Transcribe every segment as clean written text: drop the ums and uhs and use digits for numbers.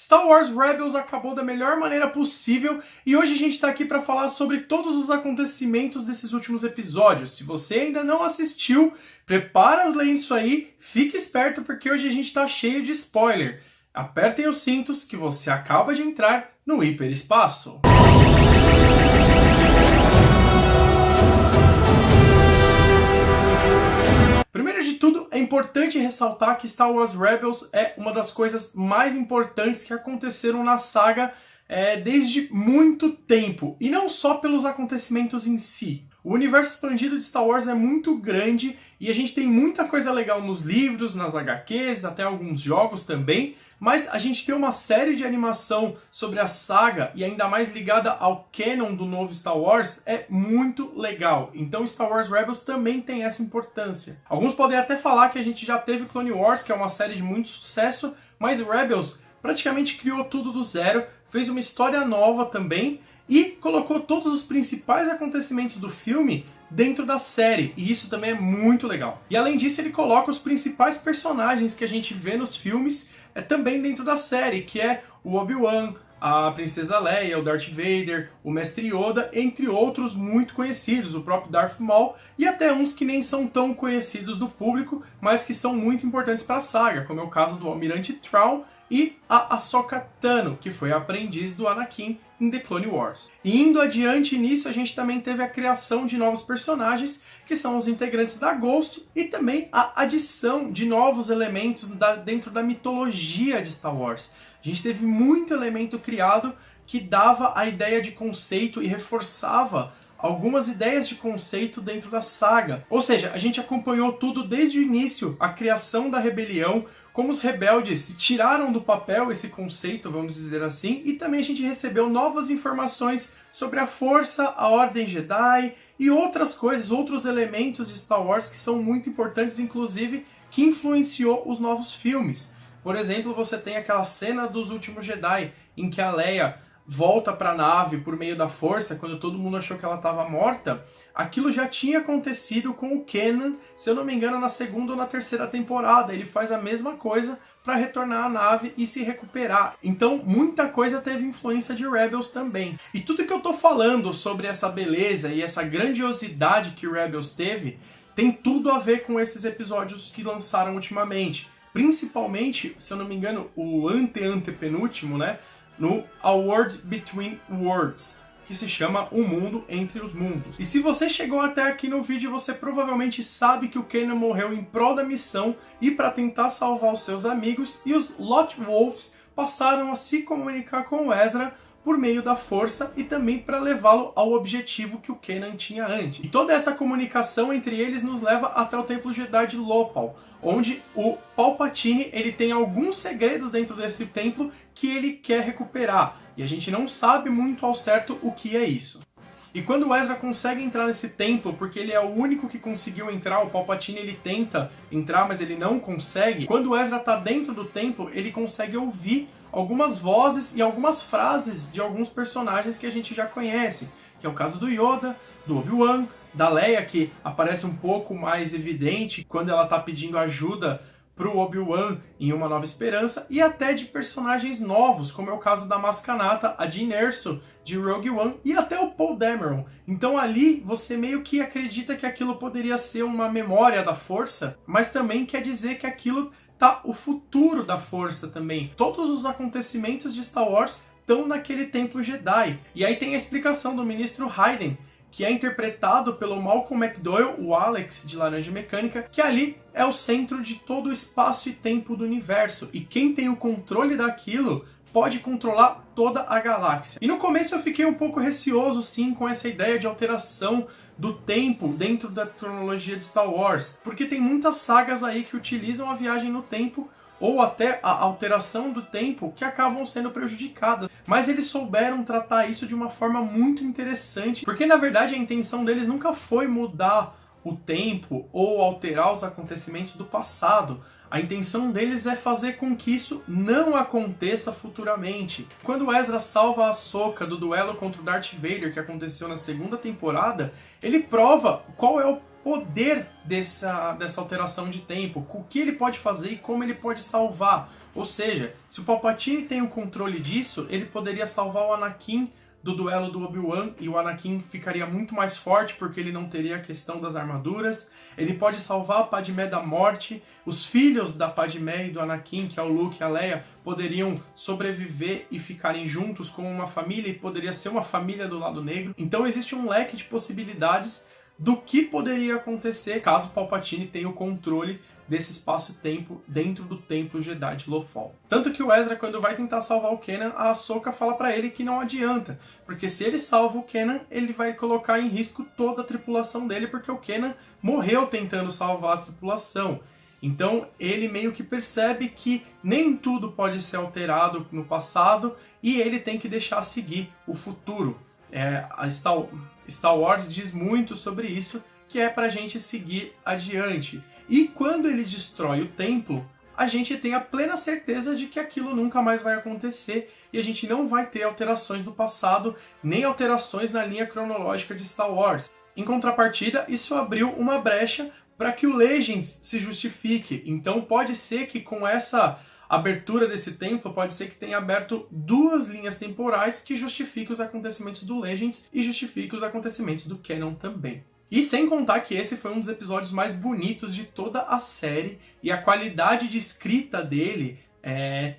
Star Wars Rebels acabou da melhor maneira possível e hoje a gente está aqui para falar sobre todos os acontecimentos desses últimos episódios. Se você ainda não assistiu, prepara o lenço aí, fique esperto porque hoje a gente está cheio de spoiler. Apertem os cintos que você acaba de entrar no hiperespaço. Primeiro de tudo, é importante ressaltar que Star Wars Rebels é uma das coisas mais importantes que aconteceram na saga desde muito tempo, e não só pelos acontecimentos em si. O universo expandido de Star Wars é muito grande e a gente tem muita coisa legal nos livros, nas HQs, até alguns jogos também, mas a gente tem uma série de animação sobre a saga e ainda mais ligada ao canon do novo Star Wars é muito legal. Então Star Wars Rebels também tem essa importância. Alguns podem até falar que a gente já teve Clone Wars, que é uma série de muito sucesso, mas Rebels praticamente criou tudo do zero, fez uma história nova também e colocou todos os principais acontecimentos do filme dentro da série, e isso também é muito legal. E além disso, ele coloca os principais personagens que a gente vê nos filmes também dentro da série, que é o Obi-Wan, a Princesa Leia, o Darth Vader, o Mestre Yoda, entre outros muito conhecidos, o próprio Darth Maul, e até uns que nem são tão conhecidos do público, mas que são muito importantes para a saga, como é o caso do Almirante Thrawn e a Ahsoka Tano, que foi a aprendiz do Anakin em The Clone Wars. E indo adiante nisso, a gente também teve a criação de novos personagens, que são os integrantes da Ghost, e também a adição de novos elementos dentro da mitologia de Star Wars. A gente teve muito elemento criado que dava a ideia de conceito e reforçava algumas ideias de conceito dentro da saga. Ou seja, a gente acompanhou tudo desde o início, a criação da rebelião, como os rebeldes tiraram do papel esse conceito, vamos dizer assim, e também a gente recebeu novas informações sobre a Força, a Ordem Jedi e outras coisas, outros elementos de Star Wars que são muito importantes, inclusive, que influenciou os novos filmes. Por exemplo, você tem aquela cena dos Últimos Jedi, em que a Leia volta para a nave por meio da força, quando todo mundo achou que ela estava morta. Aquilo já tinha acontecido com o Kanan, se eu não me engano, na segunda ou na terceira temporada. Ele faz a mesma coisa para retornar à nave e se recuperar. Então, muita coisa teve influência de Rebels também. E tudo que eu tô falando sobre essa beleza e essa grandiosidade que Rebels teve, tem tudo a ver com esses episódios que lançaram ultimamente. Principalmente, se eu não me engano, o antepenúltimo, né? No A World Between Worlds, que se chama O Mundo Entre os Mundos. E se você chegou até aqui no vídeo, você provavelmente sabe que o Kanan morreu em prol da missão e para tentar salvar os seus amigos, e os Lot Wolves passaram a se comunicar com o Ezra por meio da força e também para levá-lo ao objetivo que o Kanan tinha antes. E toda essa comunicação entre eles nos leva até o Templo Jedi de Lothal, onde o Palpatine ele tem alguns segredos dentro desse templo que ele quer recuperar. E a gente não sabe muito ao certo o que é isso. E quando o Ezra consegue entrar nesse templo, porque ele é o único que conseguiu entrar, o Palpatine ele tenta entrar, mas ele não consegue. Quando o Ezra está dentro do templo, ele consegue ouvir algumas vozes e algumas frases de alguns personagens que a gente já conhece, que é o caso do Yoda, do Obi-Wan, da Leia, que aparece um pouco mais evidente quando ela está pedindo ajuda para o Obi-Wan em Uma Nova Esperança, e até de personagens novos, como é o caso da Maz Kanata, a Jyn Erso de Rogue One, e até o Poe Dameron. Então ali você meio que acredita que aquilo poderia ser uma memória da Força, mas também quer dizer que aquilo tá o futuro da Força também. Todos os acontecimentos de Star Wars estão naquele Templo Jedi. E aí tem a explicação do Ministro Hayden, que é interpretado pelo Malcolm McDowell, o Alex de Laranja Mecânica, que ali é o centro de todo o espaço e tempo do universo. E quem tem o controle daquilo pode controlar toda a galáxia. E no começo eu fiquei um pouco receoso, sim, com essa ideia de alteração do tempo dentro da cronologia de Star Wars, porque tem muitas sagas aí que utilizam a viagem no tempo ou até a alteração do tempo que acabam sendo prejudicadas. Mas eles souberam tratar isso de uma forma muito interessante, porque na verdade a intenção deles nunca foi mudar o tempo ou alterar os acontecimentos do passado. A intenção deles é fazer com que isso não aconteça futuramente. Quando Ezra salva a Ahsoka do duelo contra o Darth Vader que aconteceu na segunda temporada, ele prova qual é poder dessa alteração de tempo, o que ele pode fazer e como ele pode salvar. Ou seja, se o Palpatine tem o controle disso, ele poderia salvar o Anakin do duelo do Obi-Wan, e o Anakin ficaria muito mais forte porque ele não teria a questão das armaduras. Ele pode salvar a Padmé da morte. Os filhos da Padmé e do Anakin, que é o Luke e a Leia, poderiam sobreviver e ficarem juntos como uma família, e poderia ser uma família do lado negro. Então existe um leque de possibilidades do que poderia acontecer caso Palpatine tenha o controle desse espaço-tempo dentro do Templo Jedi de Lothal. Tanto que o Ezra, quando vai tentar salvar o Kanan, a Ahsoka fala pra ele que não adianta, porque se ele salva o Kanan, ele vai colocar em risco toda a tripulação dele, porque o Kanan morreu tentando salvar a tripulação. Então ele meio que percebe que nem tudo pode ser alterado no passado e ele tem que deixar seguir o futuro. A Star Wars diz muito sobre isso, que é pra gente seguir adiante. E quando ele destrói o templo, a gente tem a plena certeza de que aquilo nunca mais vai acontecer e a gente não vai ter alterações do passado, nem alterações na linha cronológica de Star Wars. Em contrapartida, isso abriu uma brecha para que o Legends se justifique. Então pode ser que com essa abertura desse templo, pode ser que tenha aberto duas linhas temporais que justifiquem os acontecimentos do Legends e justifiquem os acontecimentos do Canon também. E sem contar que esse foi um dos episódios mais bonitos de toda a série, e a qualidade de escrita dele,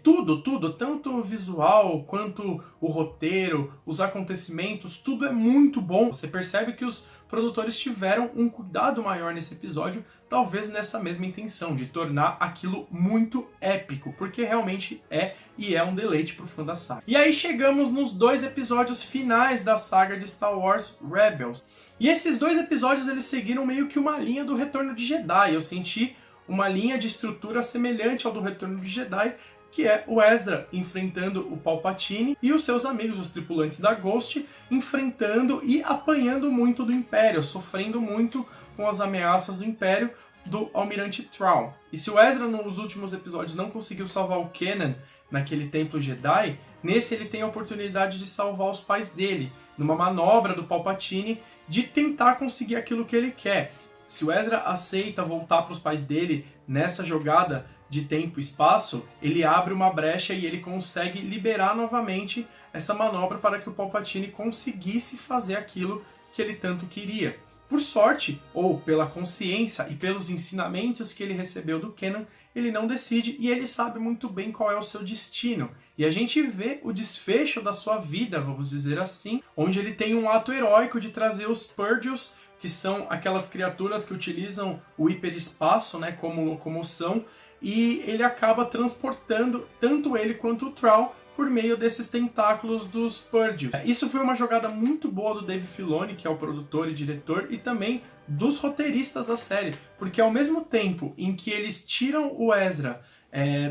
tudo, tanto o visual quanto o roteiro, os acontecimentos, tudo é muito bom. Você percebe que os produtores tiveram um cuidado maior nesse episódio, talvez nessa mesma intenção, de tornar aquilo muito épico, porque realmente é um deleite pro fã da saga. E aí chegamos nos 2 episódios finais da saga de Star Wars Rebels. E esses 2 episódios eles seguiram meio que uma linha do Retorno de Jedi. Eu senti uma linha de estrutura semelhante ao do Retorno de Jedi, que é o Ezra enfrentando o Palpatine e os seus amigos, os tripulantes da Ghost, enfrentando e apanhando muito do Império, sofrendo muito com as ameaças do Império do Almirante Thrawn. E se o Ezra nos últimos episódios não conseguiu salvar o Kanan naquele templo Jedi, nesse ele tem a oportunidade de salvar os pais dele, numa manobra do Palpatine de tentar conseguir aquilo que ele quer. Se o Ezra aceita voltar para os pais dele nessa jogada de tempo e espaço, ele abre uma brecha e ele consegue liberar novamente essa manobra para que o Palpatine conseguisse fazer aquilo que ele tanto queria. Por sorte, ou pela consciência e pelos ensinamentos que ele recebeu do Kanan, ele não decide e ele sabe muito bem qual é o seu destino. E a gente vê o desfecho da sua vida, vamos dizer assim, onde ele tem um ato heróico de trazer os Purges, que são aquelas criaturas que utilizam o hiperespaço, né, como locomoção, e ele acaba transportando tanto ele quanto o Thrawn por meio desses tentáculos dos Purges. Isso foi uma jogada muito boa do Dave Filoni, que é o produtor e diretor, e também dos roteiristas da série, porque ao mesmo tempo em que eles tiram o Ezra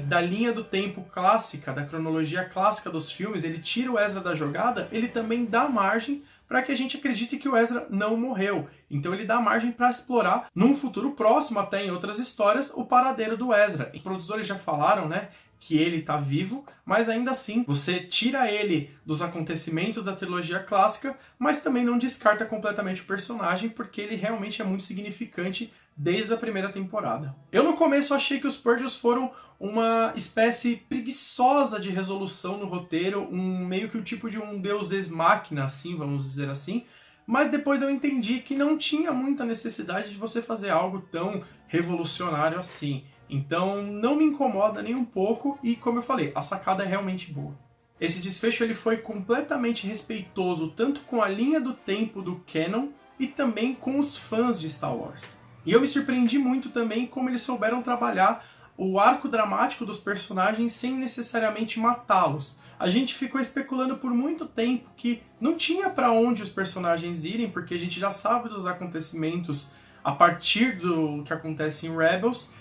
da linha do tempo clássica, da cronologia clássica dos filmes, ele tira o Ezra da jogada, ele também dá margem para que a gente acredite que o Ezra não morreu. Então ele dá margem para explorar, num futuro próximo, até em outras histórias, o paradeiro do Ezra. Os produtores já falaram, né, que ele está vivo, mas ainda assim você tira ele dos acontecimentos da trilogia clássica, mas também não descarta completamente o personagem, porque ele realmente é muito significante desde a primeira temporada. Eu no começo achei que os Purges foram uma espécie preguiçosa de resolução no roteiro, meio que o tipo de um deus ex machina, assim, vamos dizer assim, mas depois eu entendi que não tinha muita necessidade de você fazer algo tão revolucionário assim. Então não me incomoda nem um pouco e, como eu falei, a sacada é realmente boa. Esse desfecho ele foi completamente respeitoso tanto com a linha do tempo do canon e também com os fãs de Star Wars. E eu me surpreendi muito também como eles souberam trabalhar o arco dramático dos personagens sem necessariamente matá-los. A gente ficou especulando por muito tempo que não tinha para onde os personagens irem, porque a gente já sabe dos acontecimentos a partir do que acontece em Rebels,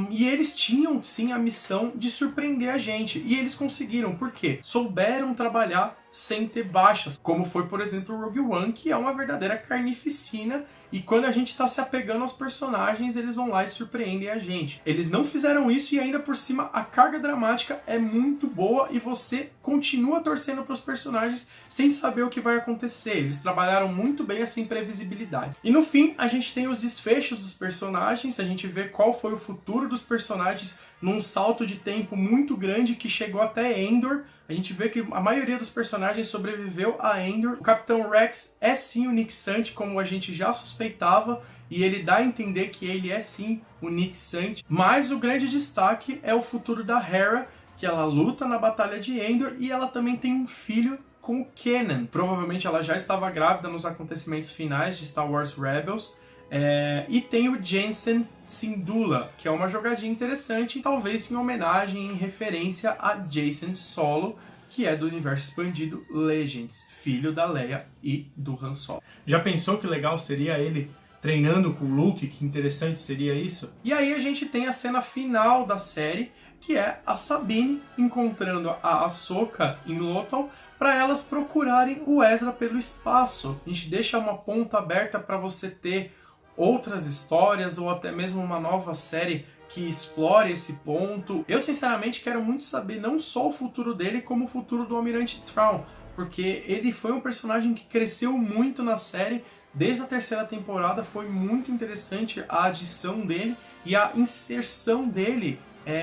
e eles tinham sim a missão de surpreender a gente, e eles conseguiram, por quê? Souberam trabalhar sem ter baixas, como foi, por exemplo, o Rogue One, que é uma verdadeira carnificina, e quando a gente tá se apegando aos personagens, eles vão lá e surpreendem a gente. Eles não fizeram isso e ainda por cima a carga dramática é muito boa e você continua torcendo pros personagens sem saber o que vai acontecer. Eles trabalharam muito bem essa imprevisibilidade. E no fim, a gente tem os desfechos dos personagens, a gente vê qual foi o futuro dos personagens num salto de tempo muito grande que chegou até Endor. A gente vê que a maioria dos personagens sobreviveu a Endor. O Capitão Rex é sim o Nick Sante, como a gente já suspeitava, e ele dá a entender que ele é sim o Nick Sante. Mas o grande destaque é o futuro da Hera, que ela luta na Batalha de Endor e ela também tem um filho com o Kanan. Provavelmente ela já estava grávida nos acontecimentos finais de Star Wars Rebels. E tem o Jensen Syndulla, que é uma jogadinha interessante, talvez em homenagem, em referência a Jacen Solo, que é do universo expandido Legends, filho da Leia e do Han Solo. Já pensou que legal seria ele treinando com o Luke? Que interessante seria isso? E aí a gente tem a cena final da série, que é a Sabine encontrando a Ahsoka em Lothal, para elas procurarem o Ezra pelo espaço. A gente deixa uma ponta aberta para você ter outras histórias ou até mesmo uma nova série que explore esse ponto. Eu sinceramente quero muito saber não só o futuro dele, como o futuro do Almirante Thrawn, porque ele foi um personagem que cresceu muito na série. Desde a terceira temporada foi muito interessante a adição dele e a inserção dele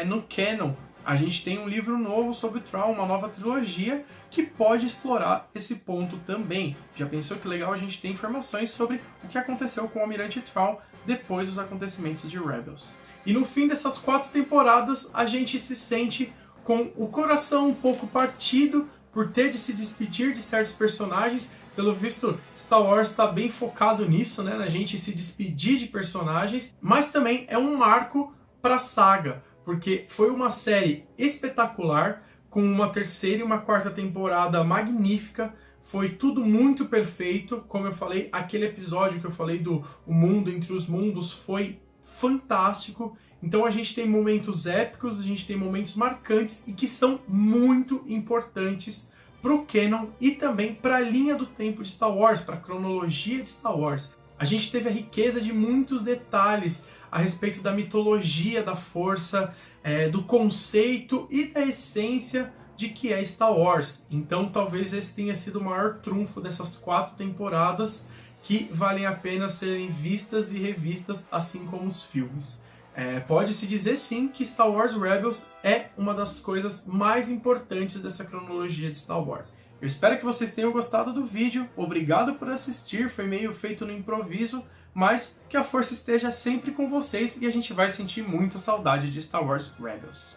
no canon. A gente tem um livro novo sobre Thrawn, uma nova trilogia, que pode explorar esse ponto também. Já pensou que legal a gente ter informações sobre o que aconteceu com o Almirante Thrawn depois dos acontecimentos de Rebels. E no fim dessas 4 temporadas, a gente se sente com o coração um pouco partido por ter de se despedir de certos personagens. Pelo visto, Star Wars está bem focado nisso, né? Na gente se despedir de personagens, mas também é um marco para a saga, porque foi uma série espetacular, com uma terceira e uma quarta temporada magnífica, foi tudo muito perfeito. Como eu falei, aquele episódio que eu falei do O Mundo Entre os Mundos foi fantástico. Então a gente tem momentos épicos, a gente tem momentos marcantes e que são muito importantes pro canon e também para a linha do tempo de Star Wars, para a cronologia de Star Wars. A gente teve a riqueza de muitos detalhes a respeito da mitologia da Força, do conceito e da essência de que é Star Wars. Então talvez esse tenha sido o maior trunfo dessas 4 temporadas, que valem a pena serem vistas e revistas, assim como os filmes. Pode-se dizer sim que Star Wars Rebels é uma das coisas mais importantes dessa cronologia de Star Wars. Eu espero que vocês tenham gostado do vídeo, obrigado por assistir, foi meio feito no improviso, mas que a força esteja sempre com vocês e a gente vai sentir muita saudade de Star Wars Rebels.